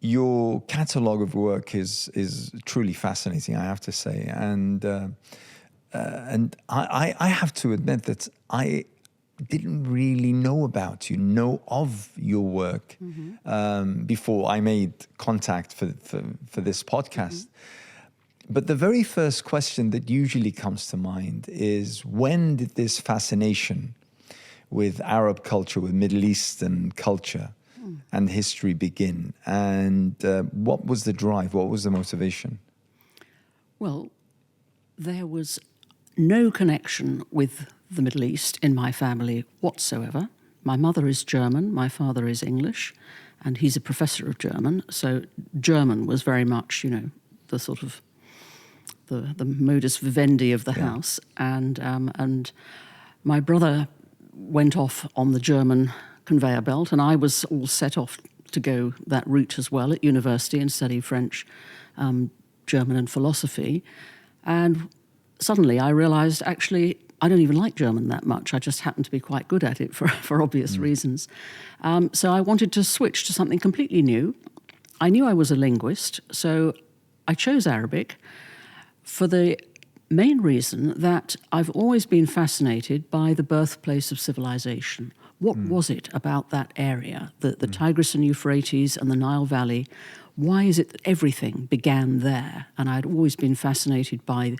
Your catalogue of work is truly fascinating, I have to say, and I have to admit that I didn't really know of your work before I made contact for this podcast. But the very first question that usually comes to mind is, when did this fascination with Arab culture, with Middle Eastern culture and history begin? And what was the drive? What was the motivation? Well, there was no connection with the Middle East in my family whatsoever. My mother is German, my father is English, and he's a professor of German. So German was very much, the sort of the modus vivendi of the house. And my brother went off on the German conveyor belt, and I was all set off to go that route as well at university and study French, German and philosophy. And suddenly I realized, actually, I don't even like German that much. I just happen to be quite good at it for obvious reasons. So I wanted to switch to something completely new. I knew I was a linguist, so I chose Arabic for the main reason that I've always been fascinated by the birthplace of civilization. What was it about that area, the Tigris and Euphrates and the Nile Valley? Why is it that everything began there? And I'd always been fascinated by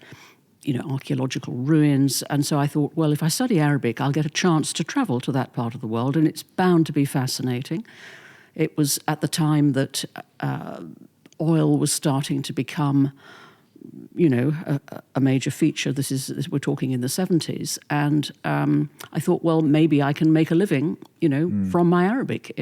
archaeological ruins. And so I thought, well, if I study Arabic, I'll get a chance to travel to that part of the world, and it's bound to be fascinating. It was at the time that oil was starting to become, a major feature. We're talking in the 70s. And I thought, well, maybe I can make a living, from my Arabic.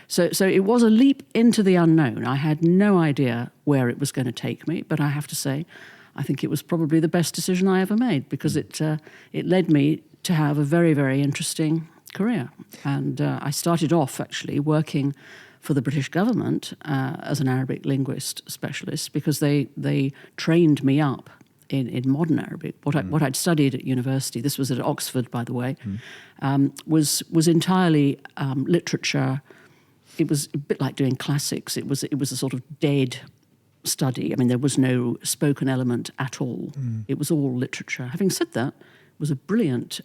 So it was a leap into the unknown. I had no idea where it was going to take me, but I have to say, I think it was probably the best decision I ever made, because it led me to have a very, very interesting career. And I started off actually working for the British government as an Arabic linguist specialist, because they trained me up in modern Arabic. What I'd studied at university, this was at Oxford, by the way, was entirely literature. It was a bit like doing classics. It was a sort of dead study. I mean, there was no spoken element at all. It was all literature. Having said that, it was a brilliant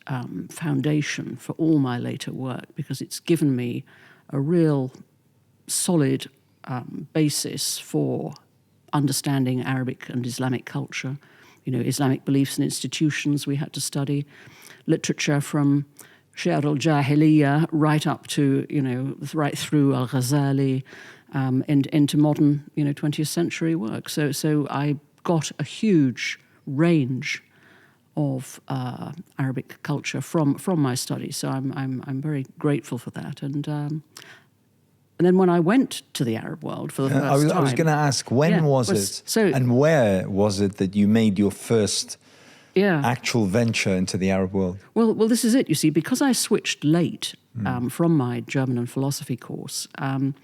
foundation for all my later work, because it's given me a real solid basis for understanding Arabic and Islamic culture. Islamic beliefs and institutions we had to study, literature from Shi'r al-Jahiliyyah right up to, right through Al-Ghazali, and into modern, 20th century work. So I got a huge range of Arabic culture from my studies. So I'm very grateful for that. And then when I went to the Arab world for the first time... I was going to ask, when was it, and where was it that you made your first actual venture into the Arab world? Well, this is it, you see, because I switched late from my German and philosophy course, I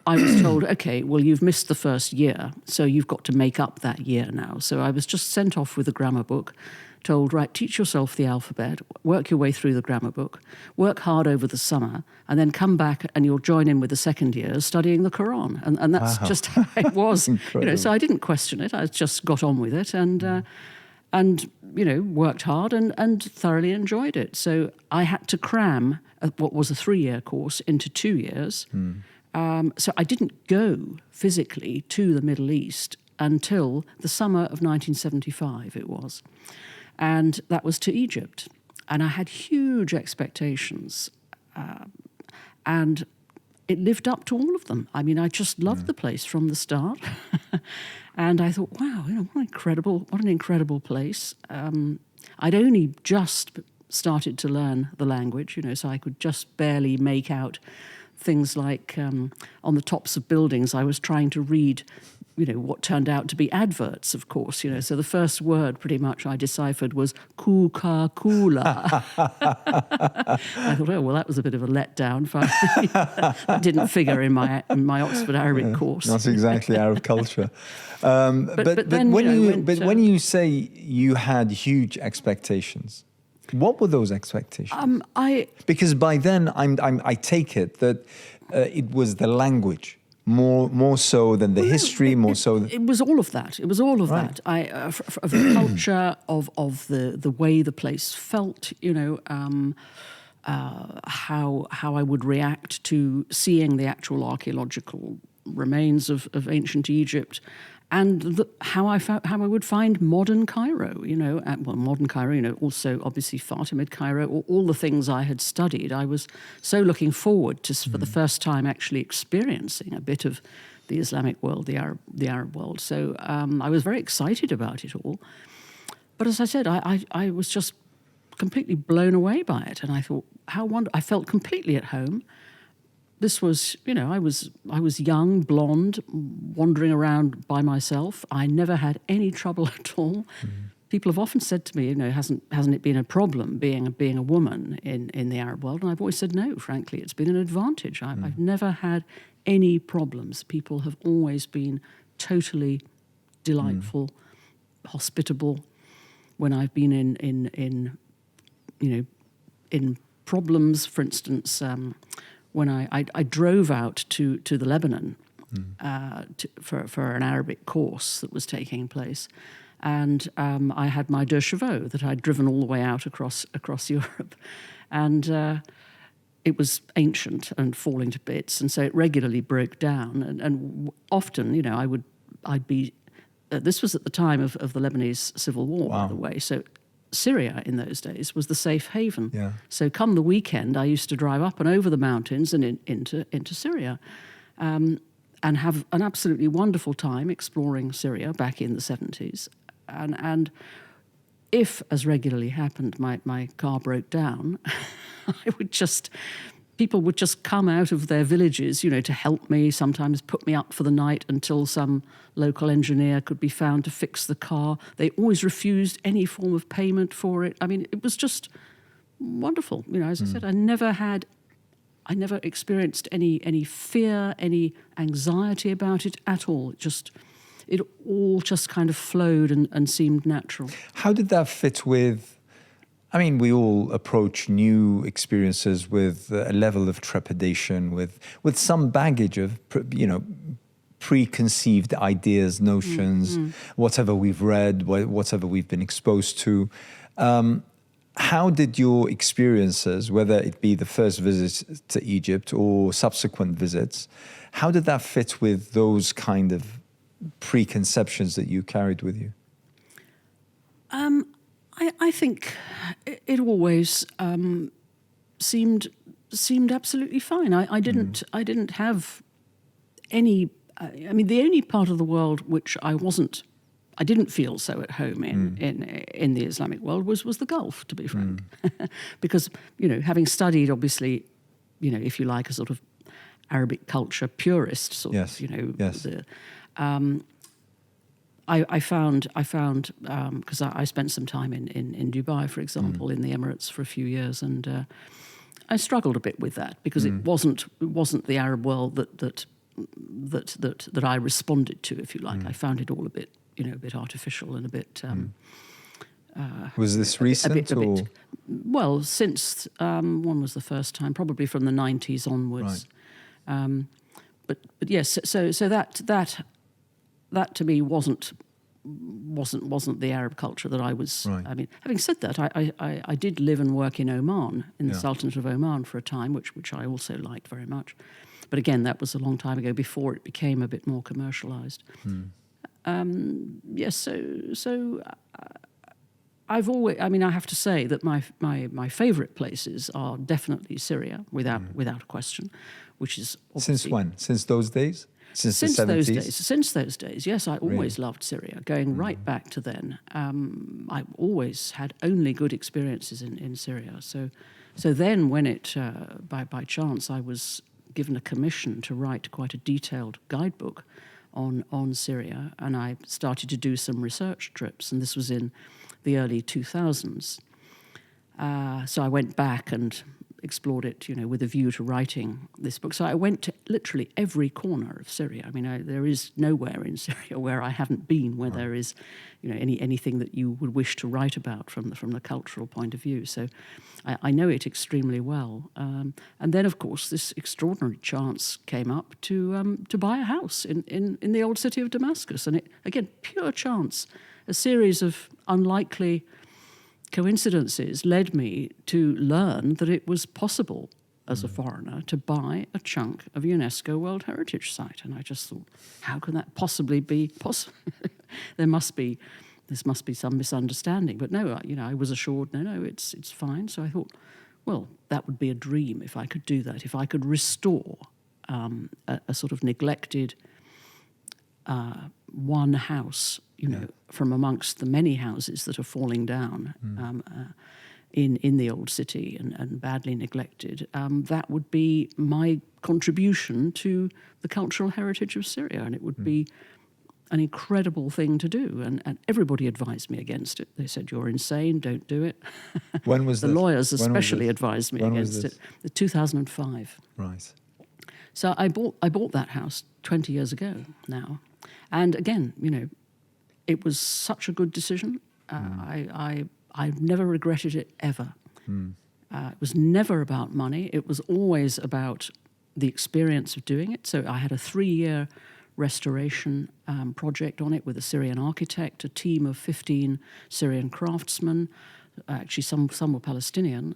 was told, okay, well, you've missed the first year, so you've got to make up that year now. So I was just sent off with a grammar book, told, right, teach yourself the alphabet, work your way through the grammar book, work hard over the summer, and then come back and you'll join in with the second years studying the Quran. And that's just how it was. So I didn't question it. I just got on with it and worked hard and thoroughly enjoyed it. So I had to cram what was a 3-year course into 2 years. So I didn't go physically to the Middle East until the summer of 1975, it was. And that was to Egypt. And I had huge expectations. And it lived up to all of them. I mean, I just loved the place from the start. And I thought, wow, what an incredible place. I'd only just started to learn the language, so I could just barely make out things like on the tops of buildings, I was trying to read, what turned out to be adverts, of course, So the first word pretty much I deciphered was Coca-Cola. I thought, oh, well, that was a bit of a letdown. That didn't figure in my Oxford Arabic course. Not exactly Arab culture. But when you say you had huge expectations, what were those expectations? Because by then I take it that it was the language More so than the history, more so. It was all of that. It was all of Right. that. Of the culture, of the way the place felt. How I would react to seeing the actual archaeological remains of ancient Egypt, and how I would find modern Cairo. Modern Cairo. Also obviously Fatimid Cairo. All the things I had studied. I was so looking forward to, for the first time, actually experiencing a bit of the Islamic world, the Arab world. So I was very excited about it all. But as I said, I was just completely blown away by it, and I thought, how wonderful! I felt completely at home. This was, I was young, blonde, wandering around by myself. I never had any trouble at all. People have often said to me, hasn't it been a problem being a woman in the Arab world? And I've always said no. Frankly, it's been an advantage. I've never had any problems. People have always been totally delightful, hospitable. When I've been in problems, for instance, when I drove out to the Lebanon for an Arabic course that was taking place, and I had my deux chevaux that I'd driven all the way out across Europe, and it was ancient and falling to bits, and so it regularly broke down, and often, I'd be. This was at the time of the Lebanese civil war, by the way, so. Syria in those days was the safe haven. Yeah. So come the weekend, I used to drive up and over the mountains and into Syria, and have an absolutely wonderful time exploring Syria back in the 70s. And if, as regularly happened, my car broke down, people would just come out of their villages, to help me, sometimes put me up for the night until some local engineer could be found to fix the car. They always refused any form of payment for it. I mean, it was just wonderful. As I said, I never experienced any fear, any anxiety about it at all. It all just kind of flowed and seemed natural. How did that fit with... we all approach new experiences with a level of trepidation, with some baggage of, preconceived ideas, notions, whatever we've read, whatever we've been exposed to. How did your experiences, whether it be the first visit to Egypt or subsequent visits, how did that fit with those kind of preconceptions that you carried with you? I think it always seemed absolutely fine. I didn't have any. The only part of the world which I didn't feel so at home in the Islamic world was the Gulf, to be frank, because having studied, obviously, if you like, a sort of Arabic culture purist sort of, Yes. I found because I spent some time in Dubai, for example, in the Emirates for a few years, and I struggled a bit with that because it wasn't the Arab world that I responded to, if you like. I found it all a bit artificial and a bit. Was this recent? Well, since when was the first time? Probably from the 90s onwards. Right. But yes, so that to me wasn't the Arab culture that I was. Right. Having said that, I did live and work in Oman, in the Sultanate of Oman for a time, which I also liked very much. But again, that was a long time ago, before it became a bit more commercialized. Yes, so I've always. I have to say that my favorite places are definitely Syria, without a question, which is obviously, since when? Since those days? Since the 70s? Since those days, yes, I always loved Syria, going right back to then. I always had only good experiences in Syria. So then when it, by chance, I was given a commission to write quite a detailed guidebook on Syria, and I started to do some research trips, and this was in the early 2000s. So I went back and explored it, with a view to writing this book. So I went to literally every corner of Syria. I mean, there is nowhere in Syria where I haven't been, where there is, anything that you would wish to write about from the cultural point of view. So I know it extremely well. And then, of course, this extraordinary chance came up to buy a house in the old city of Damascus. And it, again, pure chance. A series of unlikely coincidences led me to learn that it was possible as a foreigner to buy a chunk of UNESCO World Heritage Site. And I just thought, how can that possibly be possible? This must be some misunderstanding. But no, I was assured, no, it's fine. So I thought, well, that would be a dream if I could do that, if I could restore a sort of neglected one house, from amongst the many houses that are falling down in the old city and badly neglected. That would be my contribution to the cultural heritage of Syria, and it would be an incredible thing to do. And everybody advised me against it. They said, "You're insane, don't do it." When was the this? lawyers especially advised me against it. 2005. Right. So I bought that house 20 years ago now. And again, it was such a good decision. I've never regretted it ever. It was never about money. It was always about the experience of doing it. So I had a 3-year restoration project on it with a Syrian architect, a team of 15 Syrian craftsmen. Actually, some were Palestinian.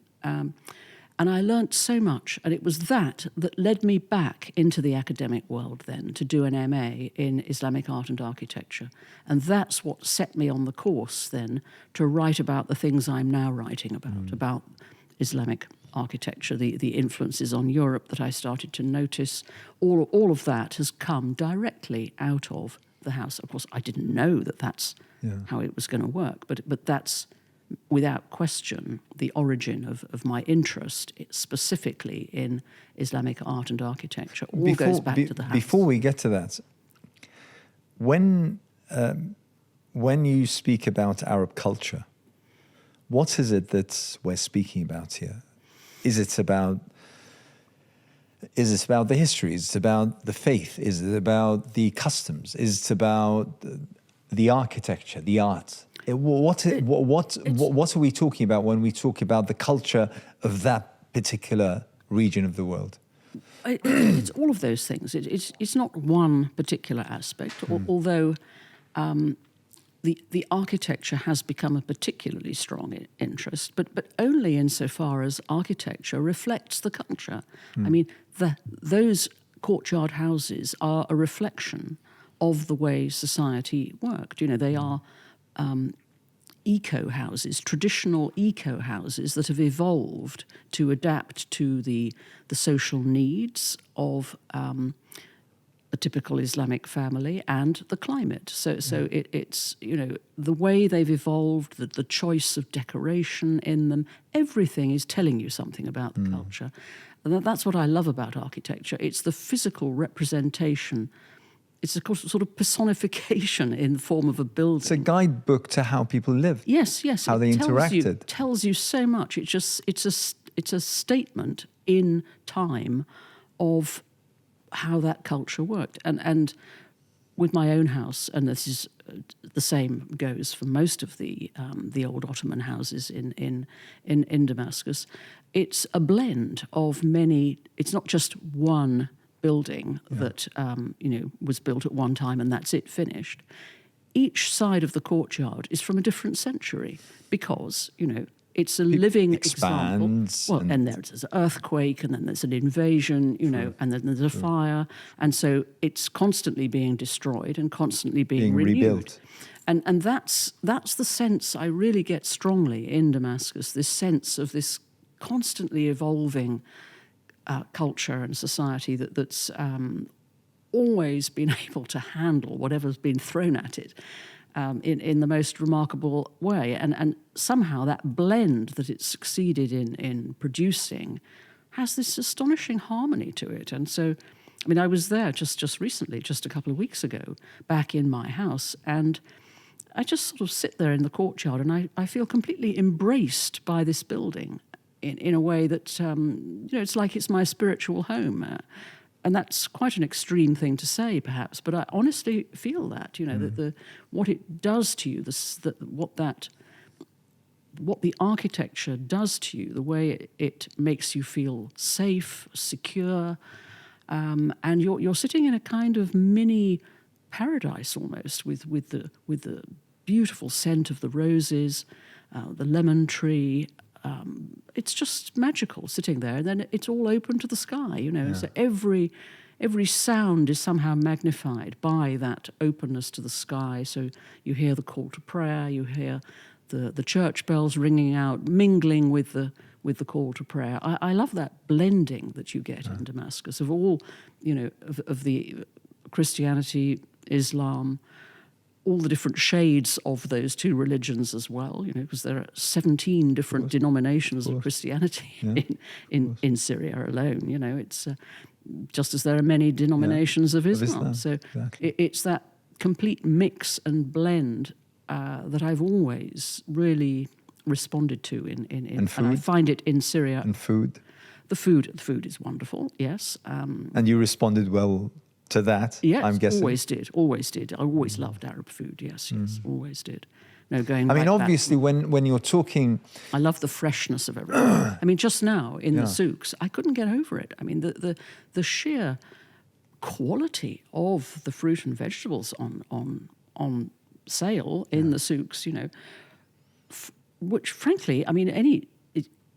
And I learnt so much, and it was that led me back into the academic world then to do an MA in Islamic art and architecture. And that's what set me on the course then to write about the things I'm now writing about Islamic architecture, the influences on Europe that I started to notice. All of that has come directly out of the house. Of course, I didn't know that that's how it was going to work, but that's without question the origin of my interest specifically in Islamic art and architecture. All goes back to the house. Before we get to that, when you speak about Arab culture, what is it that we're speaking about here? Is it about the history? Is it about the faith? Is it about the customs? Is it about the architecture, the art? What are we talking about when we talk about the culture of that particular region of the world? It's all of those things. It's not one particular aspect, although the architecture has become a particularly strong interest, but only insofar as architecture reflects the culture. I mean, those courtyard houses are a reflection of the way society worked. They are eco-houses, traditional eco-houses that have evolved to adapt to the social needs of a typical Islamic family and the climate. So it's the way they've evolved, the choice of decoration in them, everything is telling you something about the culture. And that's what I love about architecture. It's the physical representation. It's a sort of personification in the form of a building. It's a guidebook to how people lived. Yes. How they interacted. Tells you so much. It's a statement in time of how that culture worked. And with my own house, and this is the same goes for most of the old Ottoman houses in Damascus. It's a blend of many. It's not just one building that was built at one time and that's it, finished. Each side of the courtyard is from a different century because it's a living example. Well, and there's an earthquake, and then there's an invasion, and then there's a fire, and so it's constantly being destroyed and constantly being renewed. Rebuilt. And that's the sense I really get strongly in Damascus. This sense of this constantly evolving culture and society that's always been able to handle whatever's been thrown at it in the most remarkable way. And somehow that blend that it's succeeded in producing has this astonishing harmony to it. And so, I mean, I was there just recently, just a couple of weeks ago, back in my house, and I just sort of sit there in the courtyard and I feel completely embraced by this building. in a way that, it's like it's my spiritual home. And that's quite an extreme thing to say, perhaps, but I honestly feel that, that what it does to you, what the architecture does to you, the way it makes you feel safe, secure, and you're sitting in a kind of mini paradise almost, with the beautiful scent of the roses, the lemon tree. It's just magical sitting there, and then it's all open to the sky, So every sound is somehow magnified by that openness to the sky. So you hear the call to prayer, you hear the church bells ringing out, mingling with the call to prayer. I love that blending that you get in Damascus of all, of the Christianity, Islam, all the different shades of those two religions as well, because there are 17 different denominations of Christianity in Syria alone. It's just as there are many denominations of Islam. So exactly. It's that complete mix and blend that I've always really responded to in food? and I find it in Syria. And food? The food is wonderful, yes. And you responded well to that, yes, I'm guessing? always did. I always loved Arab food, yes, always did. No, going I mean, right obviously, back. when you're talking... I love the freshness of everything. I mean, just now in the souks, I couldn't get over it. I mean, the sheer quality of the fruit and vegetables on sale in the souks, which, frankly, I mean, it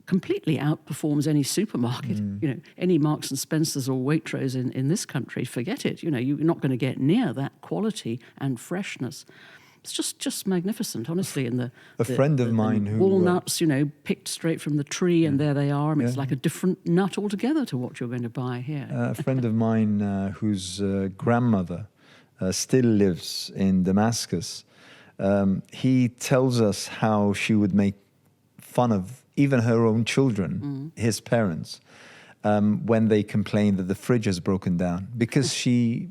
completely outperforms any supermarket. Any Marks and Spencers or Waitrose in this country, forget it. You're not going to get near that quality and freshness. It's just magnificent, honestly. And a friend of mine who walnuts, picked straight from the tree, and there they are. I mean, it's like a different nut altogether to what you're going to buy here. A friend of mine whose grandmother still lives in Damascus. He tells us how she would make fun of even her own children, his parents, when they complain that the fridge has broken down, because she...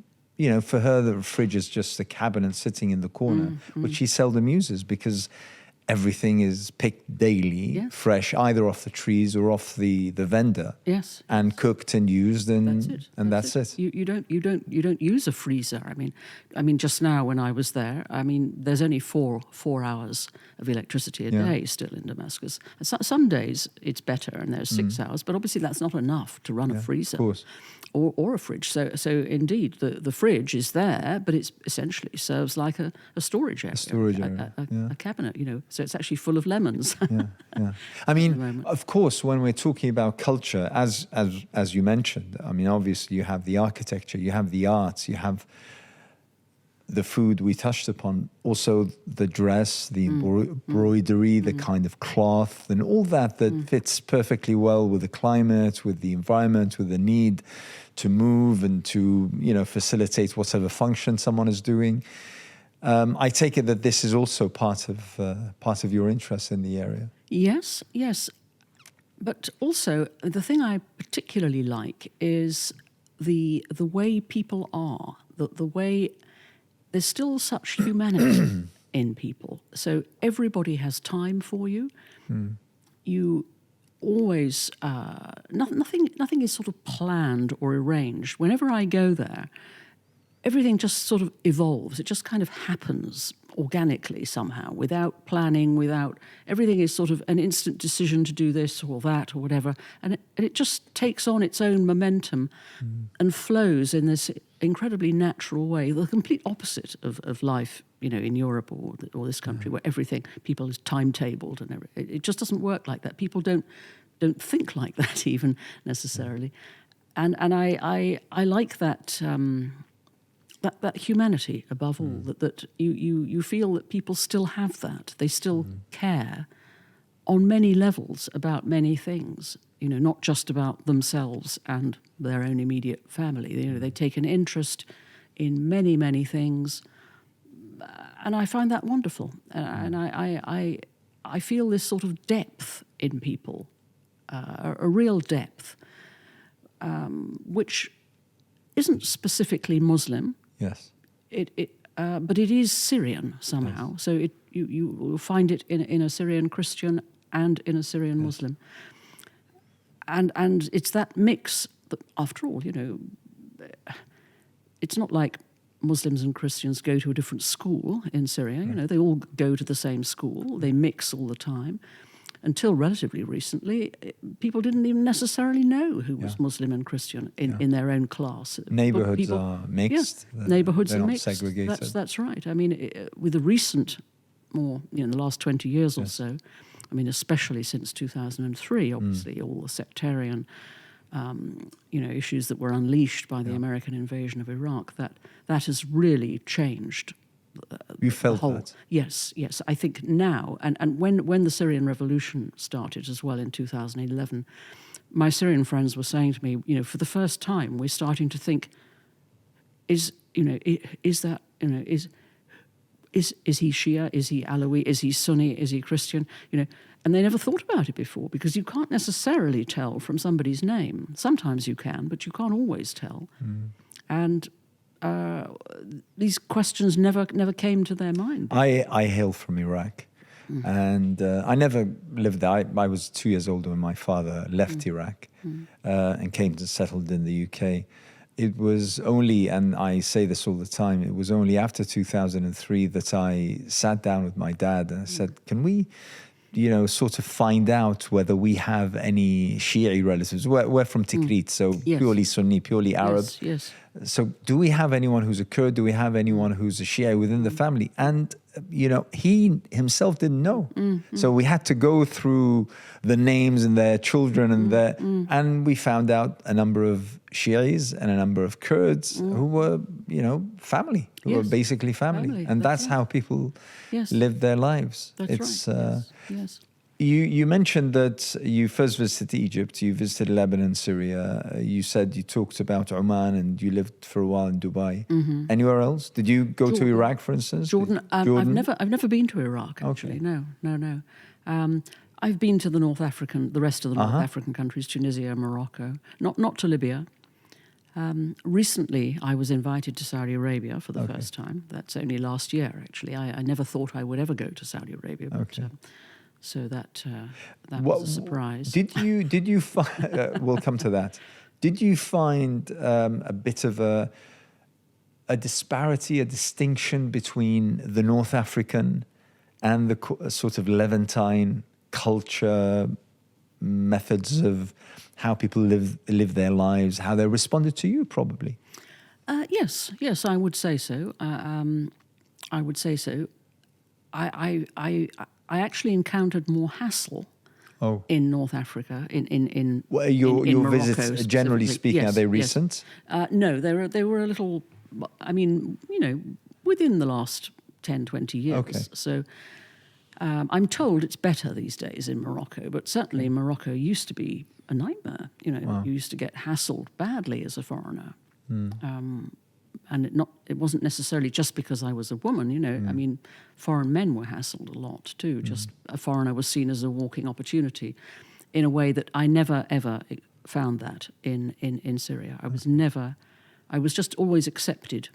for her, the fridge is just a cabinet sitting in the corner, which she seldom uses because everything is picked daily, fresh, either off the trees or off the vendor, and cooked and used, and that's it. You don't use a freezer. I mean, just now when I was there, there's only four hours of electricity a day still in Damascus. Some days it's better, and there's 6 hours, but obviously that's not enough to run a freezer. Of course. Or a fridge. So indeed, the fridge is there, but it essentially serves like a storage area. A cabinet, So it's actually full of lemons. I mean, of course, when we're talking about culture, as you mentioned, obviously you have the architecture, you have the arts, you have the food we touched upon, also the dress, the embroidery, the kind of cloth, and all that fits perfectly well with the climate, with the environment, with the need to move and to, facilitate whatever function someone is doing. I take it that this is also part of your interest in the area. Yes. But also, the thing I particularly like is the way people are, the way... There's still such humanity in people. So everybody has time for you. You always... nothing is sort of planned or arranged. Whenever I go there, everything just sort of evolves. It just kind of happens organically somehow, without planning, everything is sort of an instant decision to do this or that or whatever. And it just takes on its own momentum and flows in this incredibly natural way, the complete opposite of life, in Europe or this country, where people is timetabled and everything. It just doesn't work like that. People don't think like that even necessarily. And I like that... That humanity above all, that you feel that people still have that. They still care on many levels about many things, not just about themselves and their own immediate family. They take an interest in many, many things, and I find that wonderful. And I feel this sort of depth in people, a real depth, which isn't specifically Muslim. Yes. But it is Syrian somehow. Yes. So you will find it in a Syrian Christian and in a Syrian Muslim. and it's that mix that, after all, it's not like Muslims and Christians go to a different school in Syria. They all go to the same school. They mix all the time. Until relatively recently, people didn't even necessarily know who was Muslim and Christian in their own class. Neighborhoods are mixed. Neighborhoods are mixed. Segregated. That's right. I mean, with the recent, in the last 20 years or so, I mean, especially since 2003, obviously, all the sectarian, issues that were unleashed by the American invasion of Iraq, that has really changed. You felt that? Yes. I think now, and when the Syrian revolution started as well in 2011, my Syrian friends were saying to me, for the first time, we're starting to think, is he Shia? Is he Alawi? Is he Sunni? Is he Christian? And they never thought about it before, because you can't necessarily tell from somebody's name. Sometimes you can, but you can't always tell. And these questions never came to their mind. I hail from Iraq, and I never lived there. I was 2 years old when my father left Iraq and came to settled in the UK. It was only, and I say this all the time, it was only after 2003 that I sat down with my dad and I said, can we sort of find out whether we have any Shia relatives? We're from Tikrit, so purely Sunni, purely Arab. Yes. So do we have anyone who's a Kurd? Do we have anyone who's a Shia within the family? And, he himself didn't know. So we had to go through the names and their children and we found out a number of Shias and a number of Kurds who were, family, who were basically family. And that's how people live their lives. That's right. Yes. You mentioned that you first visited Egypt, you visited Lebanon, Syria. You said you talked about Oman and you lived for a while in Dubai. Anywhere else? Did you go to Iraq, for instance? Jordan. I've never been to Iraq, actually. Okay. No. I've been to the rest of the North African countries, Tunisia, Morocco, not to Libya. Recently, I was invited to Saudi Arabia for the first time. That's only last year, actually. I never thought I would ever go to Saudi Arabia, but so that was a surprise. Did you find? We'll come to that. Did you find a bit of a disparity, a distinction between the North African and the sort of Levantine culture, methods of how people live their lives, how they responded to you, probably? Yes, I would say so. I would say so. I actually encountered more hassle in North Africa, in your Morocco, visits, generally speaking, are they recent? No, they were a little, I mean, within the last 10, 20 years. Okay. So I'm told it's better these days in Morocco, but certainly Morocco used to be a nightmare. You used to get hassled badly as a foreigner. And it wasn't necessarily just because I was a woman, I mean, foreign men were hassled a lot too. Just a foreigner was seen as a walking opportunity in a way that I never, ever found that in Syria. I was just always accepted,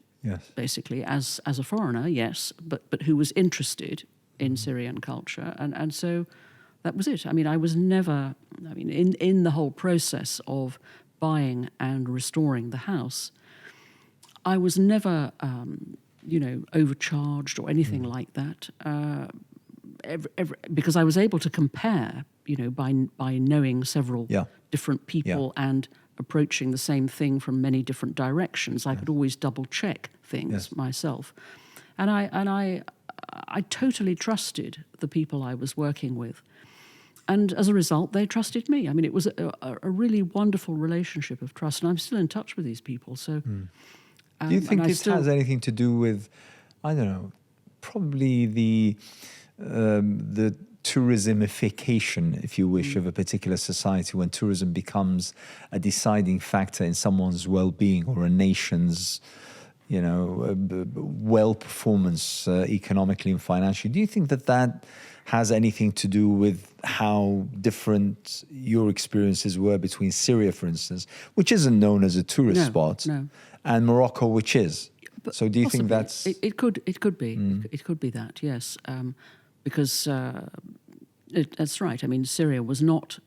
basically, as a foreigner, yes, but who was interested in Syrian culture. And so that was it. I mean, I was never, in the whole process of buying and restoring the house, I was never, overcharged or anything like that, because I was able to compare, by knowing several different people and approaching the same thing from many different directions. I could always double check things myself, and I totally trusted the people I was working with. And as a result, they trusted me. I mean, it was a really wonderful relationship of trust, and I'm still in touch with these people. So. Do you think it has anything to do with, I don't know, probably the tourismification, if you wish, of a particular society, when tourism becomes a deciding factor in someone's well-being or a nation's, well-performance economically and financially? Do you think that has anything to do with how different your experiences were between Syria, for instance, which isn't known as a tourist spot, and Morocco, which is? So do you think that's... It could be. It could be that, yes. Because that's right. I mean, Syria was not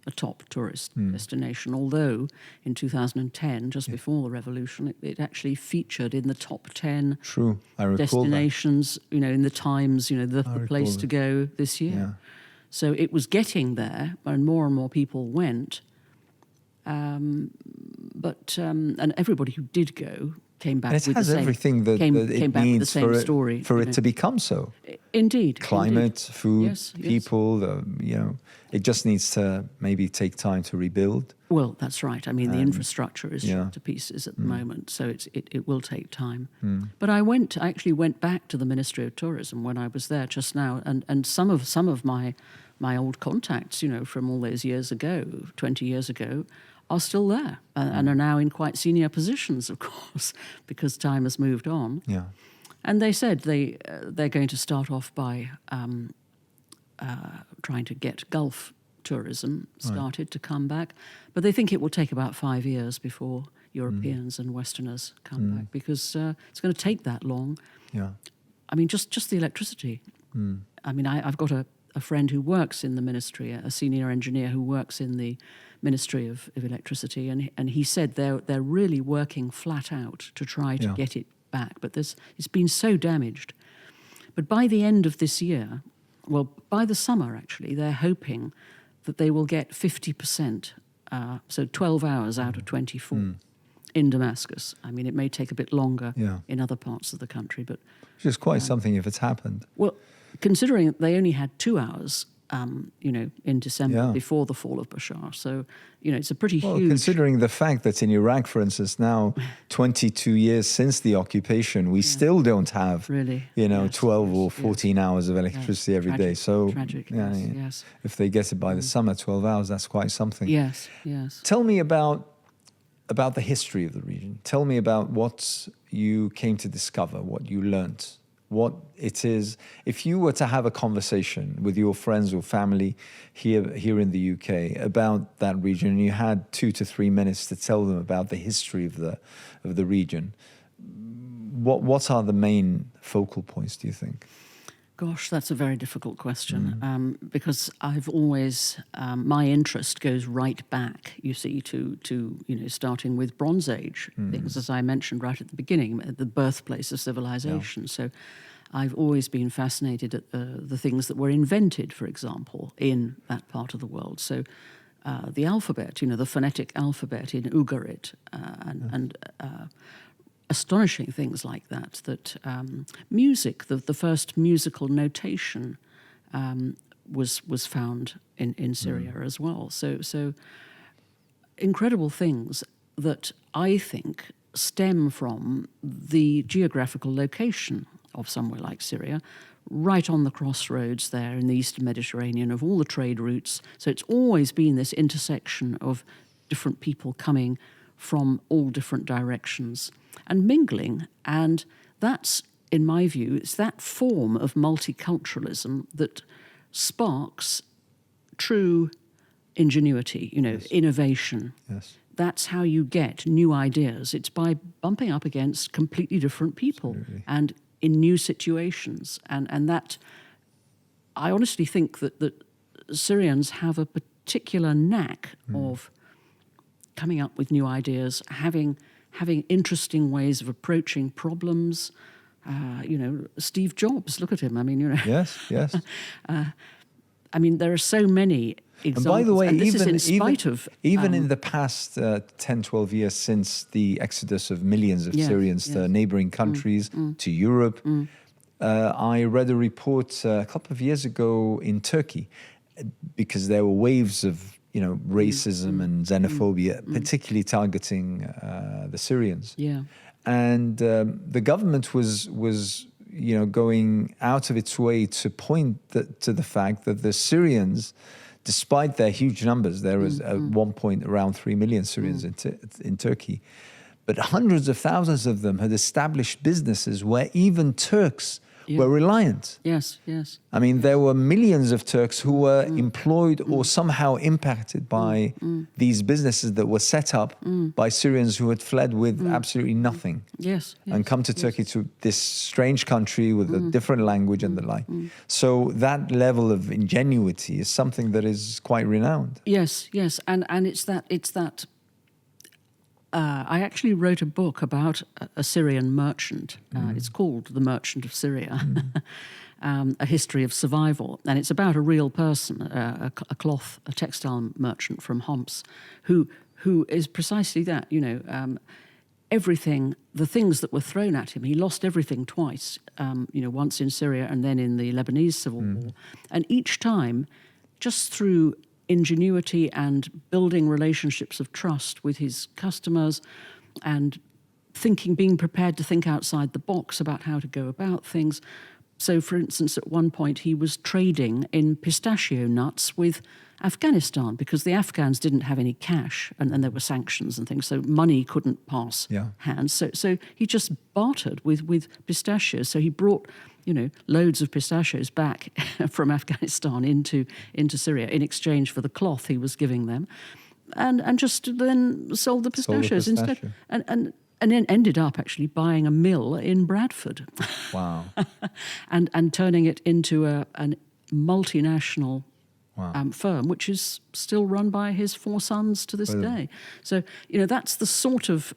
a top tourist destination, although in 2010, just before the revolution, it actually featured in the top 10 True, I recall destinations, in the Times, the place to go this year. Yeah. So it was getting there, and more people went. But everybody who did go came back And with has the same, everything that came it back with the needs same for story. it to become so. Indeed. Climate, food, Yes, yes. people, it just needs to maybe take time to rebuild. Well, that's right. I mean, the infrastructure is yeah. shot to pieces at the moment, so it will take time. But I actually went back to the Ministry of Tourism when I was there just now, and some of my old contacts, from all those years ago, 20 years ago, are still there and are now in quite senior positions, of course, because time has moved on. Yeah. And they said they're going to start off by trying to get Gulf tourism started to come back, but they think it will take about 5 years before Europeans and Westerners come back, because it's going to take that long. Yeah. I mean, just the electricity. I mean, I've got a friend who works in the ministry, a senior engineer who works in the Ministry of Electricity, and he said they're really working flat out to try to get it back, but it's been so damaged. But by the end of this year, well, by the summer actually, they're hoping that they will get 50%, so 12 hours out of 24 in Damascus. I mean, it may take a bit longer in other parts of the country, but... Which is quite something if it's happened. Well, considering that they only had 2 hours, in December before the fall of Bashar. So, it's a pretty huge... Considering the fact that in Iraq, for instance, now 22 years since the occupation, we still don't have, really? 12 or 14 hours of electricity every day. So, tragic. Yes. If they get it by the summer, 12 hours, that's quite something. Yes. Tell me about the history of the region. Tell me about what you came to discover, what you learnt. What it is, if you were to have a conversation with your friends or family here in the UK about that region, and you had 2 to 3 minutes to tell them about the history of the region, what are the main focal points, do you think? Gosh, that's a very difficult question, because I've always my interest goes right back, you see, to starting with Bronze Age things, as I mentioned right at the beginning, the birthplace of civilization. Yeah. So I've always been fascinated at the things that were invented, for example, in that part of the world. So the alphabet, the phonetic alphabet in Ugarit, and astonishing things like that music, the first musical notation was found in Syria as well. So incredible things that I think stem from the geographical location of somewhere like Syria, right on the crossroads there in the Eastern Mediterranean of all the trade routes. So it's always been this intersection of different people coming from all different directions and mingling, and that's, in my view, it's that form of multiculturalism that sparks true ingenuity, innovation. Yes. That's how you get new ideas. It's by bumping up against completely different people. Absolutely. And in new situations. And that, I honestly think that Syrians have a particular knack of coming up with new ideas, having interesting ways of approaching problems. Steve Jobs, look at him. I mean, Yes. I mean, there are so many examples. And by the way, even in the past 10, 12 years since the exodus of millions of Syrians to neighboring countries, to Europe, I read a report a couple of years ago in Turkey, because there were waves of racism and xenophobia, particularly targeting the Syrians. Yeah. And the government was going out of its way to point to the fact that the Syrians, despite their huge numbers, there was at one point around 3 million Syrians in Turkey, but hundreds of thousands of them had established businesses where even Turks were reliant. Yes, yes. I mean, there were millions of Turks who were employed or somehow impacted by these businesses that were set up by Syrians who had fled with absolutely nothing. Yes, And come to Turkey, to this strange country with a different language and the like. So that level of ingenuity is something that is quite renowned. Yes, yes, and it's that. I actually wrote a book about a Syrian merchant. It's called The Merchant of Syria, A History of Survival. And it's about a real person, a textile merchant from Homs, who is precisely that, everything, the things that were thrown at him, he lost everything twice, once in Syria and then in the Lebanese Civil War. And each time, just through ingenuity and building relationships of trust with his customers and being prepared to think outside the box about how to go about things. So, for instance, at one point he was trading in pistachio nuts with Afghanistan because the Afghans didn't have any cash and there were sanctions and things, so money couldn't pass hands. So he just bartered with pistachios. So he brought loads of pistachios back from Afghanistan into Syria in exchange for the cloth he was giving them, and just then sold the pistachios instead, and then ended up actually buying a mill in Bradford. Wow! and turning it into a multinational firm, which is still run by his 4 sons to this day. So that's the sort of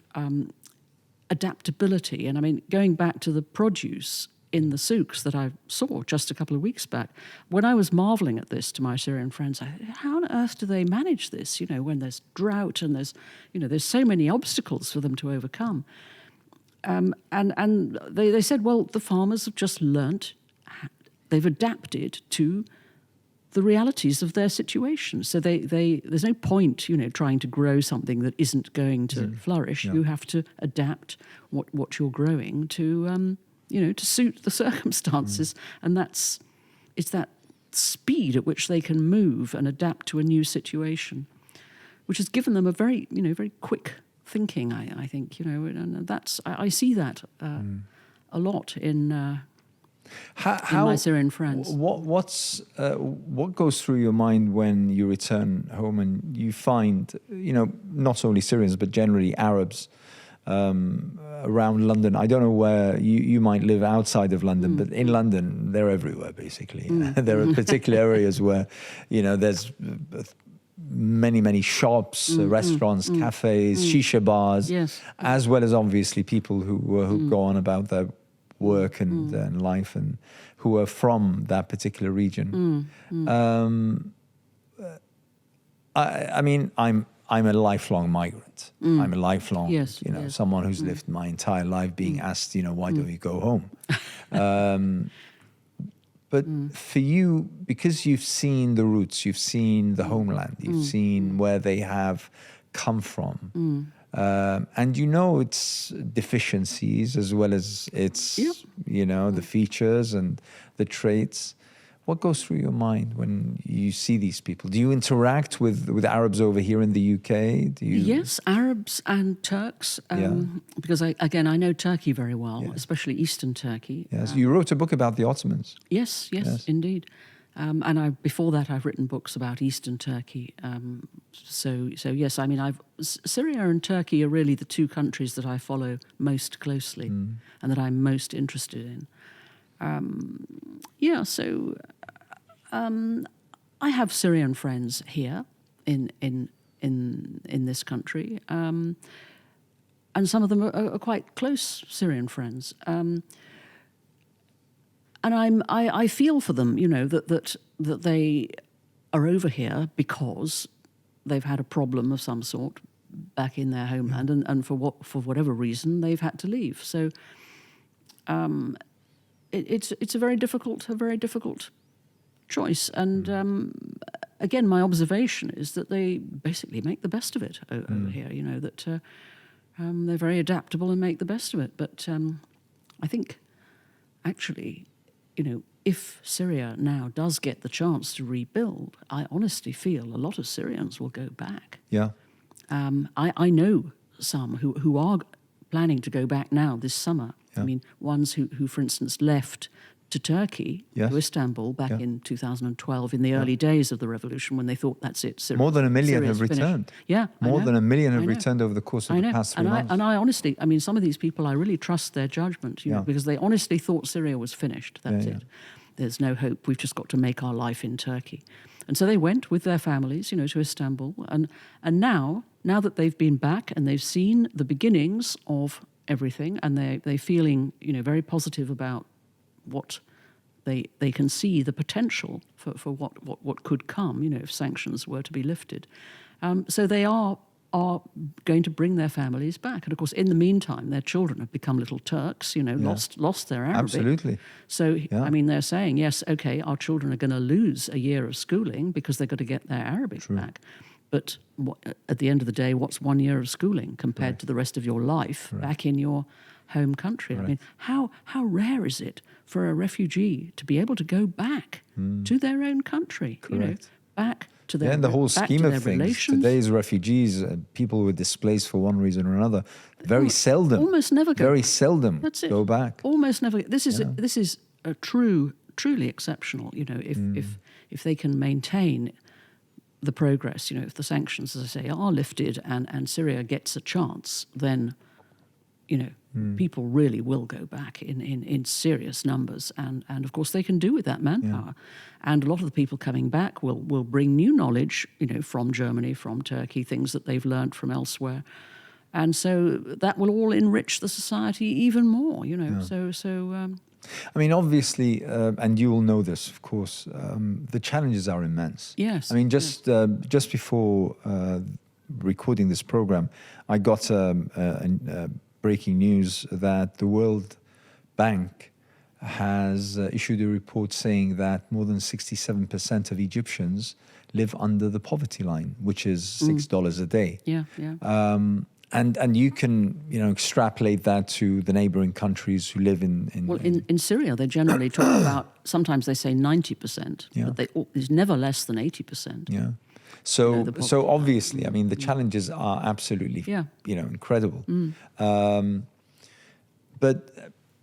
adaptability. And I mean, going back to the produce in the souks that I saw just a couple of weeks back, when I was marveling at this to my Syrian friends, how on earth do they manage this, when there's drought and there's so many obstacles for them to overcome? And they said, well, the farmers have just learnt, they've adapted to the realities of their situation. So there's no point, trying to grow something that isn't going to flourish. You have to adapt what you're growing to suit the circumstances. And it's that speed at which they can move and adapt to a new situation, which has given them a very, very quick thinking, I think, and that's, I see that a lot in my Syrian friends. What goes through your mind when you return home and you find, not only Syrians, but generally Arabs around London? I don't know where you might live outside of London, but in London, they're everywhere, basically. There are particular areas where, there's many shops, restaurants, cafes, shisha bars, as well as obviously people who go on about their work and life and who are from that particular region. I mean, I'm a lifelong migrant. I'm a lifelong, someone who's lived my entire life being asked, why don't you go home? But for you, because you've seen the roots, you've seen the homeland, you've seen where they have come from, and its deficiencies as well as its, the features and the traits. What goes through your mind when you see these people? Do you interact with Arabs over here in the UK? Yes, Arabs and Turks, because I know Turkey very well, especially Eastern Turkey. Yes, you wrote a book about the Ottomans. Yes, indeed. And before that, I've written books about Eastern Turkey. So yes, I mean, Syria and Turkey are really the 2 countries that I follow most closely and that I'm most interested in. I have Syrian friends here in this country, and some of them are quite close Syrian friends. And I feel for them, that they are over here because they've had a problem of some sort back in their homeland, and for whatever reason they've had to leave. So it's a very difficult choice. And again, my observation is that they basically make the best of it over here. That they're very adaptable and make the best of it. But I think actually, if Syria now does get the chance to rebuild, I honestly feel a lot of Syrians will go back. Yeah. I know some who are planning to go back now this summer. Yeah. I mean, ones who, for instance, left to Turkey, Yes. to Istanbul, back Yeah. in 2012, in the early days of the revolution, when they thought that's it. More than 1 million Syria's have finished. returned. Yeah, More than 1 million have I know. returned over the course of I the know. past 3 months. And I honestly, I mean, some of these people, I really trust their judgment, you know, Yeah. because they honestly thought Syria was finished. That's Yeah, yeah. it. There's no hope. We've just got to make our life in Turkey. And so they went with their families, you know, to Istanbul. And now that they've been back and they've seen the beginnings of everything, and they're feeling, you know, very positive about what they can see the potential for what could come, you know, if sanctions were to be lifted. So they are going to bring their families back. And of course, in the meantime, their children have become little Turks, you know, lost their Arabic. Absolutely. So, Yeah. I mean, they're saying, yes, okay, our children are going to lose a year of schooling because they've got to get their Arabic back. But at the end of the day, what's 1 year of schooling compared to the rest of your life back in your home country? I mean, how rare is it for a refugee to be able to go back to their own country? You know, Correct. back to their In the whole back scheme to of their things, relations. today's refugees, people who are displaced for one reason or another, very seldom, almost never go very back. seldom That's it. go back. Almost never. This is a truly exceptional. You know, if they can maintain the progress, you know, if the sanctions, as I say, are lifted and Syria gets a chance, then, you know, people really will go back in serious numbers. And of course, they can do with that manpower. And a lot of the people coming back will bring new knowledge, you know, from Germany, from Turkey, things that they've learnt from elsewhere. And so that will all enrich the society even more, you know. I mean, obviously, and you will know this, of course, the challenges are immense. Yes. I mean, just before recording this program, I got breaking news that the World Bank has issued a report saying that more than 67% of Egyptians live under the poverty line, which is $6 a day. Yeah. And you can, you know, extrapolate that to the neighboring countries who live in Syria, they generally talk about, sometimes they say 90%, but it's never less than 80%. Yeah. So obviously, I mean, the challenges are absolutely, you know, incredible. But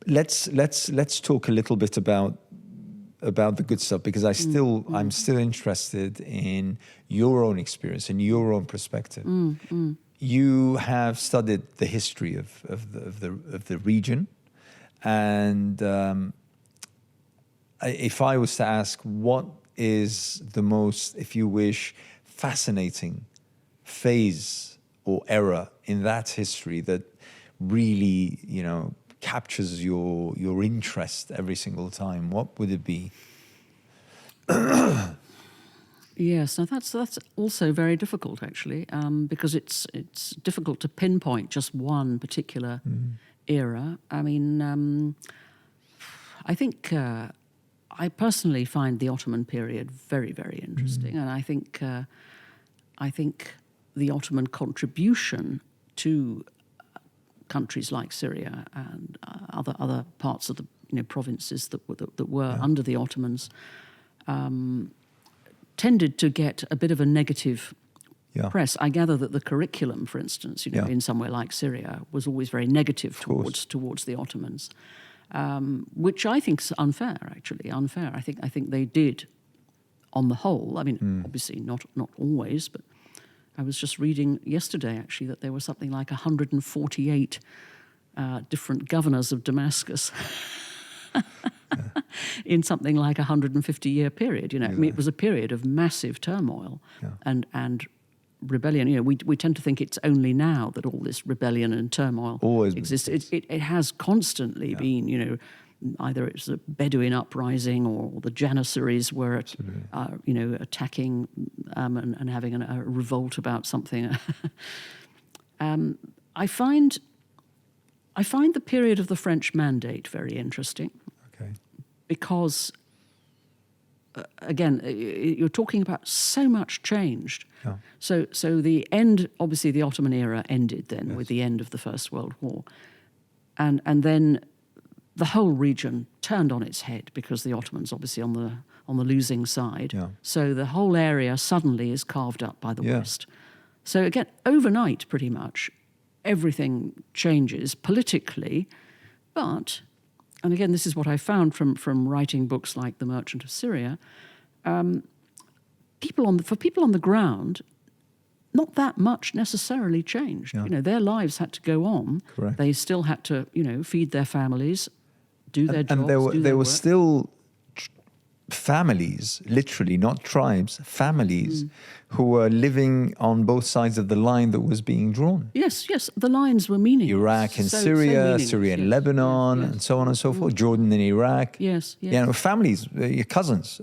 let's talk a little bit about the good stuff, because I'm still interested in your own experience and your own perspective. You have studied the history of the region, and if I was to ask, what is the most, if you wish, fascinating phase or era in that history that really, you know, captures your interest every single time, what would it be? Yes, now that's also very difficult, actually, because it's difficult to pinpoint just one particular era. I mean, I think I personally find the Ottoman period very, very interesting, and I think the Ottoman contribution to countries like Syria and other parts of the, you know, provinces that were under the Ottomans tended to get a bit of a negative press. I gather that the curriculum, for instance, you know, in somewhere like Syria, was always very negative towards the Ottomans, which I think is unfair. Actually, unfair. I think they did, on the whole. I mean, obviously not always, but I was just reading yesterday actually that there were something like 148 different governors of Damascus. In something like a 150-year period, you know, I mean, it was a period of massive turmoil and rebellion. You know, we tend to think it's only now that all this rebellion and turmoil exists. It has constantly been, you know, either it's a Bedouin uprising or the Janissaries were, you know, attacking and having a revolt about something. I find the period of the French Mandate very interesting. Okay. Because, again, you're talking about so much changed. Yeah. So the end, obviously the Ottoman era ended then with the end of the First World War. And then the whole region turned on its head because the Ottomans obviously on the losing side. Yeah. So the whole area suddenly is carved up by the West. So again, overnight pretty much, everything changes politically, but and again, this is what I found from writing books like The Merchant of Syria. For people on the ground, not that much necessarily changed. Yeah. Their lives had to go on. Correct. They still had to, feed their families, do their jobs, And do there their were work. still families, literally, not tribes, families who were living on both sides of the line that was being drawn. Yes, the lines were meaningless. Iraq and So Syria, meaningless, Syria and yes, Lebanon, yes. and so on and so forth. Jordan and Iraq. Yes. Families, your cousins,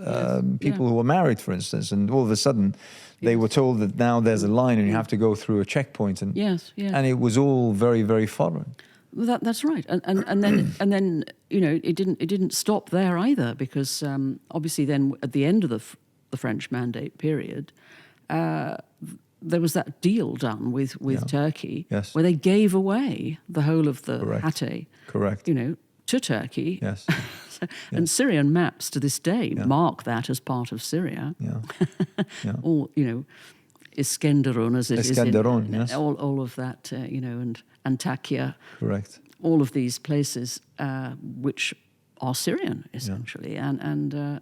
people who were married, for instance, and all of a sudden they were told that now there's a line and you have to go through a checkpoint, and and it was all very, very foreign. That's right, and then it didn't stop there either, because obviously then at the end of the French Mandate period, there was that deal done with Turkey, where they gave away the whole of the Hatay, to Turkey. Yes. And Syrian maps to this day mark that as part of Syria. All Iskenderun, as it is in all of that, and Antakya. Correct. All of these places, which are Syrian essentially, and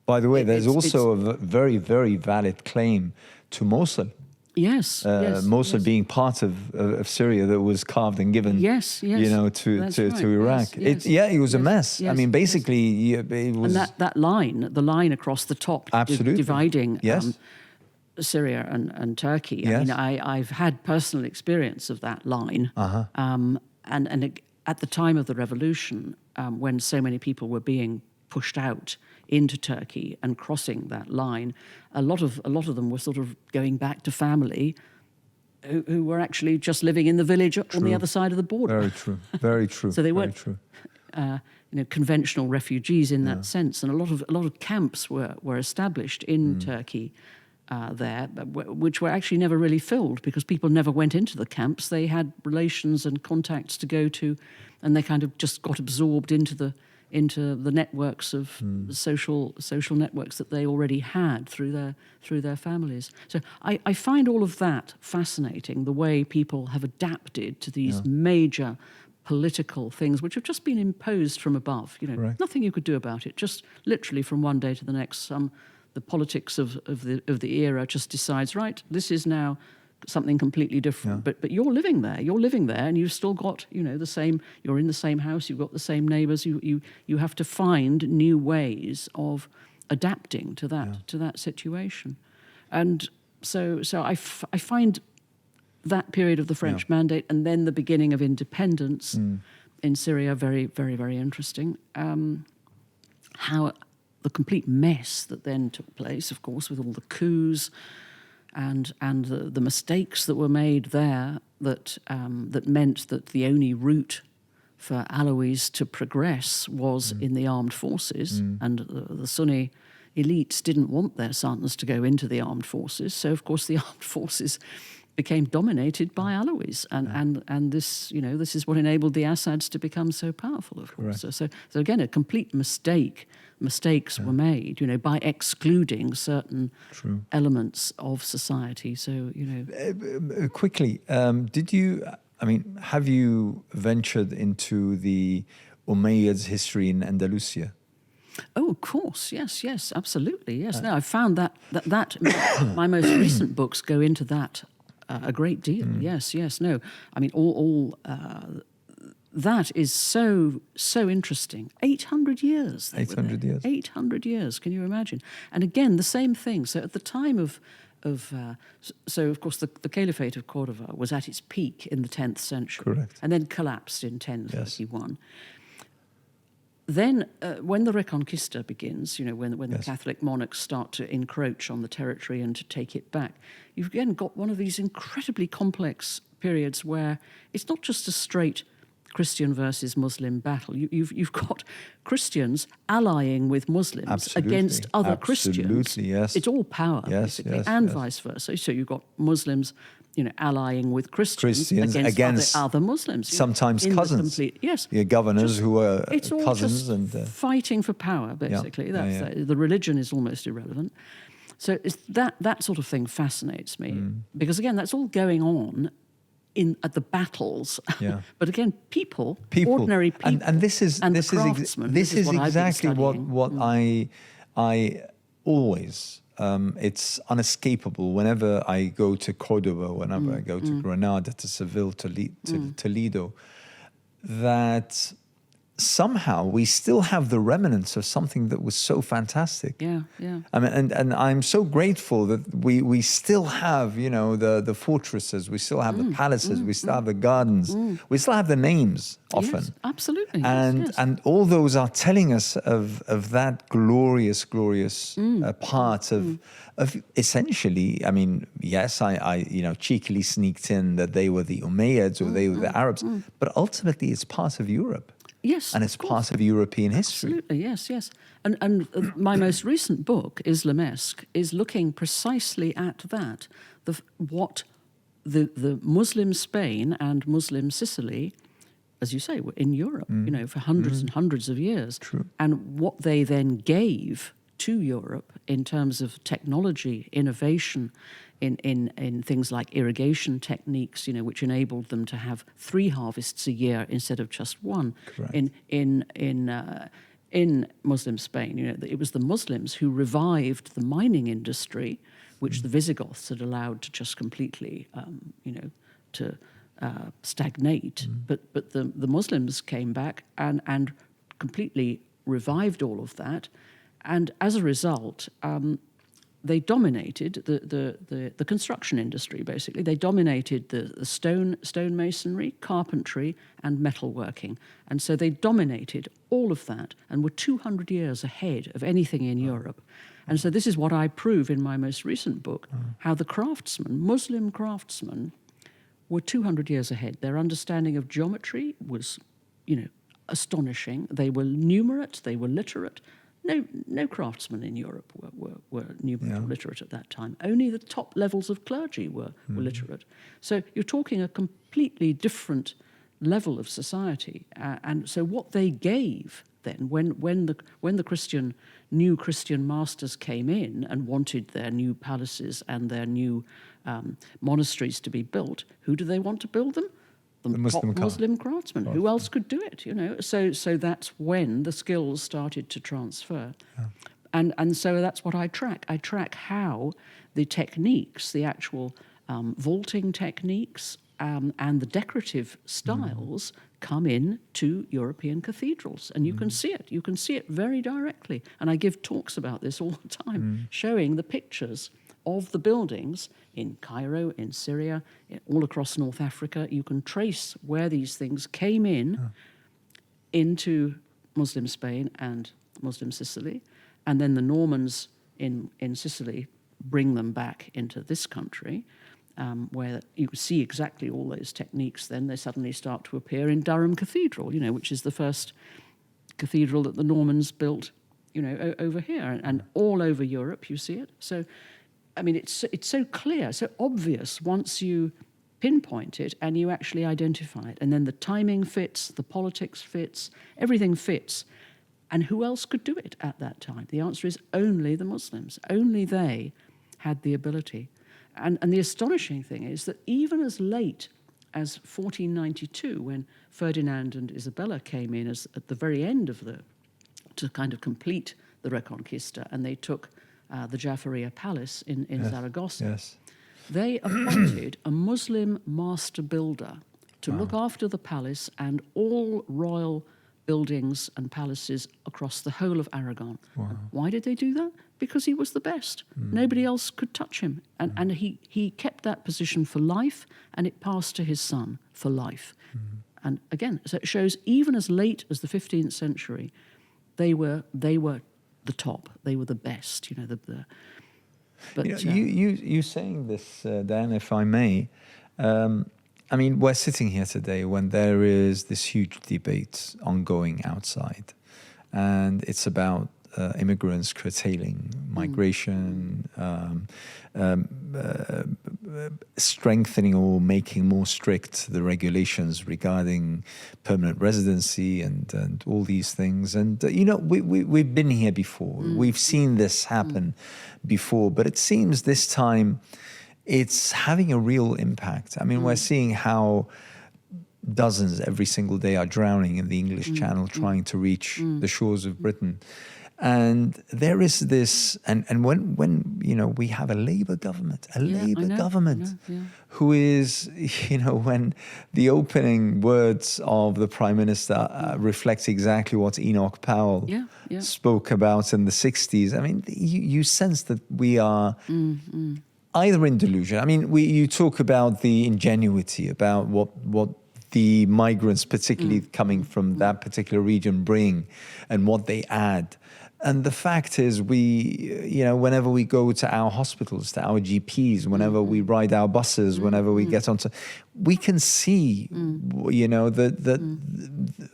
by the way, there's also a very, very valid claim to Mosul. Yes, Mosul being part of Syria that was carved and given, to Iraq. It was a mess. I mean, basically, it was. And the line across the top, dividing Syria and Turkey. Yes. I mean, I've had personal experience of that line. And at the time of the revolution, when so many people were being pushed out into Turkey and crossing that line, a lot of them were sort of going back to family who were actually just living in the village on the other side of the border. Very true. Very true. So they weren't conventional refugees in that sense, and a lot of camps were established in Turkey there, which were actually never really filled because people never went into the camps. They had relations and contacts to go to, and they kind of just got absorbed into the networks of social networks that they already had through their families. So I find all of that fascinating, the way people have adapted to these major political things which have just been imposed from above. Nothing you could do about it. Just literally from one day to the next, the politics of the era just decides, right, this is now something completely different. But you're living there, and you've still got the same. You're in the same house. You've got the same neighbours. You have to find new ways of adapting to that situation, and so I find that period of the French Mandate and then the beginning of independence in Syria very, very, very interesting. How the complete mess that then took place, of course, with all the coups and the mistakes that were made there that meant that the only route for Alawis to progress was in the armed forces, and the Sunni elites didn't want their sons to go into the armed forces. So, of course, the armed forces became dominated by Alawis, and this is what enabled the Assads to become so powerful, of course. So again, a complete mistakes were made, by excluding certain elements of society. So quickly, have you ventured into the Umayyads' history in Andalusia? Oh, of course, yes, absolutely, yes. No, I found that my most recent books go into that a great deal. Yes. No, I mean, all that is so interesting. 800 years. 800 years. 800 years. Can you imagine? And again, the same thing. So at the time of of course the Caliphate of Cordoba was at its peak in the 10th century, correct, and then collapsed in 1031. Yes. Then, when the Reconquista begins, when the Catholic monarchs start to encroach on the territory and to take it back, you've again got one of these incredibly complex periods where it's not just a straight Christian versus Muslim battle. You've got Christians allying with Muslims against other Christians. Absolutely, yes. It's all power, basically, and vice versa. So you've got Muslims, allying with Christians against other Muslims. Sometimes cousins. Yes. Governors who are it's all cousins. Just fighting for power, basically. The religion is almost irrelevant. So that sort of thing fascinates me. Because, again, that's all going on at the battles. Yeah. But again, people, ordinary people, and this is craftsmen. This is what exactly what I always. It's unescapable whenever I go to Cordoba, whenever I go to Granada, to Seville, to Toledo, that somehow we still have the remnants of something that was so fantastic. Yeah, yeah. I mean, and I'm so grateful that we still have, the fortresses, we still have the palaces, we still have the gardens, we still have the names often. Yes, absolutely. And all those are telling us of that glorious part of essentially, I mean, yes, I cheekily sneaked in that they were the Umayyads or they were the Arabs, but ultimately it's part of Europe. Yes, and it's part of European history. Absolutely, yes. And my most recent book, Islamesque, is looking precisely at that, what the Muslim Spain and Muslim Sicily, as you say, were in Europe, for hundreds and hundreds of years. True. And what they then gave to Europe in terms of technology, innovation, in things like irrigation techniques, which enabled them to have 3 harvests a year instead of just 1. Correct. In Muslim Spain, it was the Muslims who revived the mining industry, which the Visigoths had allowed to just completely, stagnate. But the Muslims came back and completely revived all of that, and as a result, they dominated the construction industry. Basically, they dominated the stonemasonry, carpentry, and metalworking, and so they dominated all of that and were 200 years ahead of anything in Europe. And so this is what I prove in my most recent book: how the craftsmen, Muslim craftsmen, were 200 years ahead. Their understanding of geometry was, astonishing. They were numerate. They were literate. No craftsmen in Europe were numerate or literate at that time. Only the top levels of clergy were literate. So you're talking a completely different level of society. And so what they gave then, when the new Christian masters came in and wanted their new palaces and their new monasteries to be built, who do they want to build them? The Muslim craftsmen. Who else could do it? So that's when the skills started to transfer, and so that's what I track. I track how the techniques, the actual vaulting techniques, and the decorative styles come in to European cathedrals, and you can see it. You can see it very directly, and I give talks about this all the time, showing the pictures of the buildings in Cairo, in Syria, all across North Africa. You can trace where these things came into Muslim Spain and Muslim Sicily, and then the Normans in Sicily bring them back into this country, where you see exactly all those techniques. Then they suddenly start to appear in Durham Cathedral, which is the first cathedral that the Normans built, over here, and all over Europe you see it. So, I mean, it's so clear, so obvious once you pinpoint it and you actually identify it. And then the timing fits, the politics fits, everything fits. And who else could do it at that time? The answer is only the Muslims. Only they had the ability. And the astonishing thing is that even as late as 1492, when Ferdinand and Isabella came in at the very end of to kind of complete the Reconquista, and they took the Jaffaria Palace in Zaragoza. Yes. They appointed a Muslim master builder to look after the palace and all royal buildings and palaces across the whole of Aragon. Wow. And why did they do that? Because he was the best. Nobody else could touch him. And he kept that position for life, and it passed to his son for life. And again, so it shows even as late as the 15th century, they were the top. They were the best. But you saying this, Dan, if I may. I mean, we're sitting here today when there is this huge debate ongoing outside, and it's about immigrants curtailing migration, strengthening or making more strict the regulations regarding permanent residency and all these things. And, we've been here before. We've seen this happen before, but it seems this time it's having a real impact. I mean, we're seeing how dozens every single day are drowning in the English Channel trying to reach the shores of Britain. And there is this, and when we have a Labour government, who is, when the opening words of the Prime Minister reflects exactly what Enoch Powell spoke about in the 60s. I mean, you sense that we are either in delusion. I mean, you talk about the ingenuity, about what the migrants, particularly coming from that particular region, bring and what they add. And the fact is, whenever we go to our hospitals, to our GPs, whenever we ride our buses, whenever we get onto, we can see, that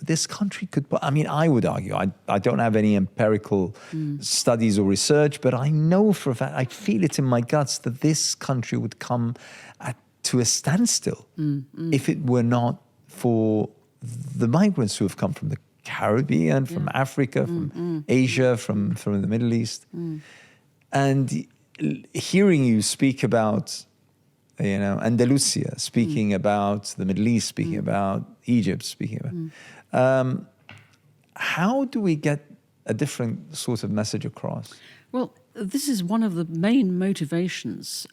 this country could. I mean, I would argue, I don't have any empirical studies or research, but I know for a fact, I feel it in my guts that this country would come to a standstill if it were not for the migrants who have come from the Caribbean, from Africa, from Asia, from the Middle East. And hearing you speak about, Andalusia, speaking about the Middle East, speaking about Egypt, speaking about... how do we get a different sort of message across? Well, this is one of the main motivations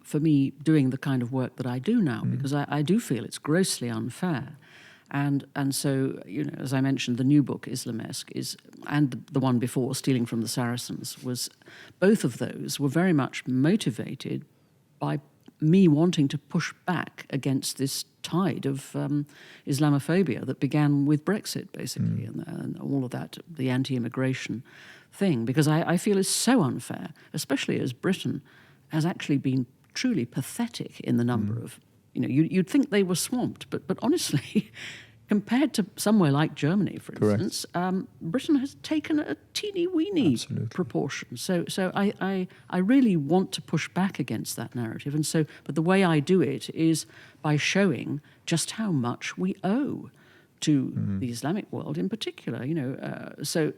for me doing the kind of work that I do now, because I do feel it's grossly unfair. And so, as I mentioned, the new book, Islamesque, and the one before, Stealing from the Saracens, both of those were very much motivated by me wanting to push back against this tide of Islamophobia that began with Brexit, basically, and all of that, the anti-immigration thing, because I feel is so unfair, especially as Britain has actually been truly pathetic in the number of... you'd think they were swamped, but honestly, compared to somewhere like Germany, for instance, Britain has taken a teeny-weeny proportion. So I really want to push back against that narrative. But the way I do it is by showing just how much we owe to the Islamic world in particular. So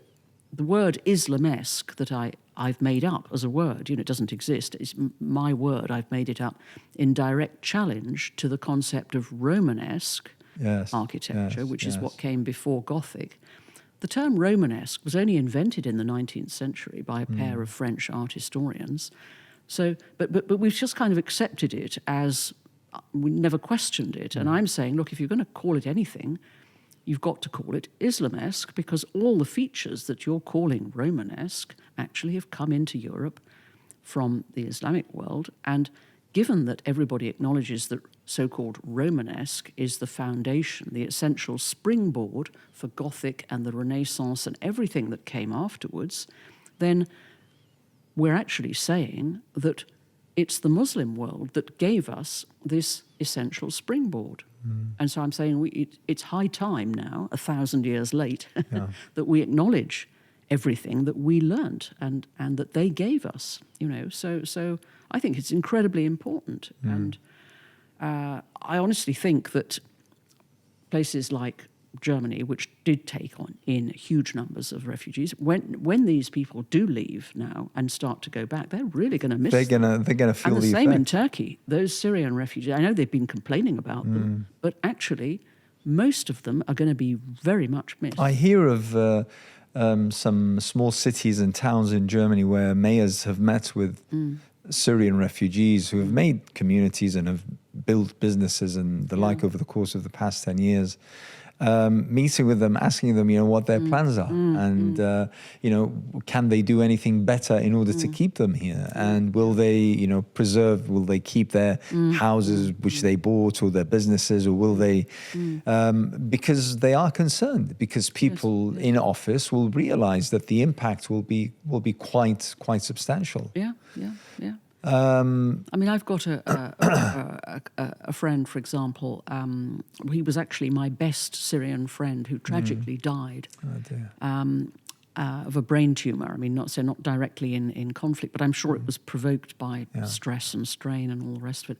the word Islamesque that I've made up as a word, it doesn't exist. It's my word. I've made it up in direct challenge to the concept of Romanesque architecture, which is what came before Gothic. The term Romanesque was only invented in the 19th century by a pair of French art historians. So, but we've just kind of accepted it as, we never questioned it. And I'm saying, look, if you're going to call it anything, you've got to call it Islamesque, because all the features that you're calling Romanesque actually have come into Europe from the Islamic world. And given that everybody acknowledges that so-called Romanesque is the foundation, the essential springboard for Gothic and the Renaissance and everything that came afterwards, then we're actually saying that it's the Muslim world that gave us this essential springboard. And so I'm saying it's high time now, 1,000 years late, that we acknowledge everything that we learnt and that they gave us. So I think it's incredibly important. And I honestly think that places like Germany, which did take in huge numbers of refugees, when these people do leave now and start to go back, they're really going to miss them. They're going to feel the the same effect. in Turkey. Those Syrian refugees, I know they've been complaining about them, but actually most of them are going to be very much missed. I hear of some small cities and towns in Germany where mayors have met with Syrian refugees who have made communities and have built businesses and the like over the course of the past 10 years. Meeting with them, asking them, what their plans are, and can they do anything better in order to keep them here? And will they, preserve? Will they keep their houses which they bought, or their businesses, or will they? Because they are concerned, because people in office will realize that the impact will be quite substantial. Yeah. I mean, I've got a friend, for example. He was actually my best Syrian friend who tragically died of a brain tumor. I mean, not directly in conflict, but I'm sure it was provoked by stress and strain and all the rest of it.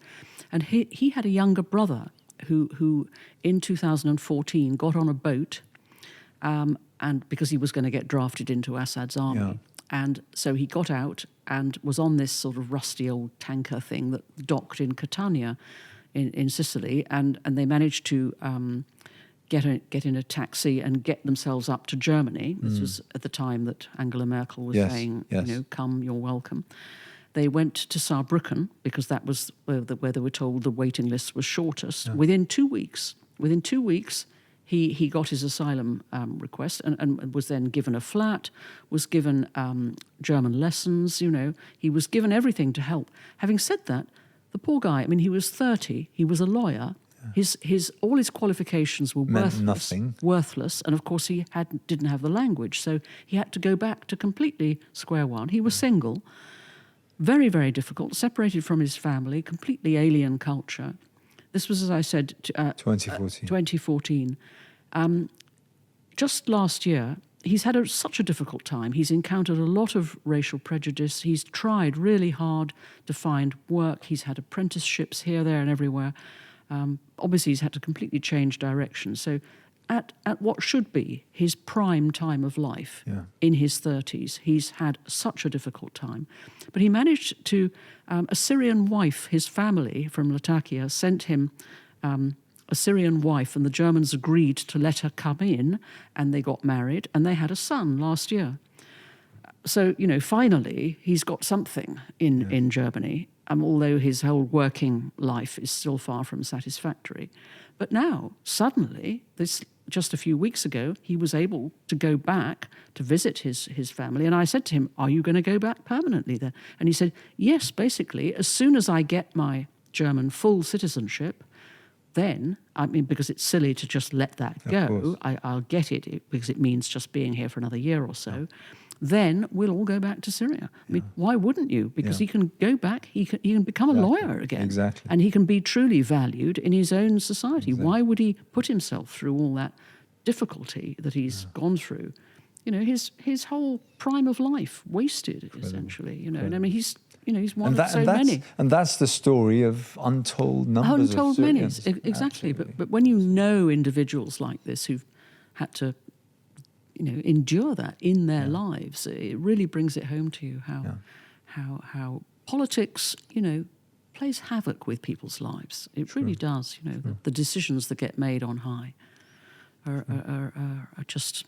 And he had a younger brother who in 2014 got on a boat, and because he was going to get drafted into Assad's army. And so he got out and was on this sort of rusty old tanker thing that docked in Catania in Sicily, and they managed to get in a taxi and get themselves up to Germany. This was at the time that Angela Merkel was saying, come, you're welcome. They went to Saarbrücken because that was where they were told the waiting list was shortest. Yeah. Within 2 weeks, he got his asylum request and was then given a flat, was given German lessons, He was given everything to help. Having said that, the poor guy, I mean, he was 30, he was a lawyer. Yeah. All his qualifications were worthless, and of course he didn't have the language, so he had to go back to completely square one. He was single, very, very difficult, separated from his family, completely alien culture. This was, as I said, 2014. Just last year, he's had such a difficult time. He's encountered a lot of racial prejudice. He's tried really hard to find work. He's had apprenticeships here, there, and everywhere. Obviously, he's had to completely change direction. So at what should be his prime time of life, in his 30s, he's had such a difficult time. But he managed to, a Syrian wife, his family from Latakia, sent him a Syrian wife, and the Germans agreed to let her come in, and they got married, and they had a son last year. So, finally, he's got something in Germany, although his whole working life is still far from satisfactory. But now, suddenly, just a few weeks ago, he was able to go back to visit his family. And I said to him, are you going to go back permanently there? And he said, yes, basically, as soon as I get my German full citizenship, then, because it's silly to just let that go, I'll get it because it means just being here for another year or so. Then we'll all go back to Syria. I mean, why wouldn't you? Because he can go back, he can become a lawyer again. Exactly. And he can be truly valued in his own society. Exactly. Why would he put himself through all that difficulty that he's gone through? His whole prime of life wasted, essentially. And I mean, he's one of so many. And that's the story of untold numbers of Syrians. Exactly. But when you know individuals like this who've had to endure that in their lives, it really brings it home to you how politics, plays havoc with people's lives. It really does. The decisions that get made on high are just,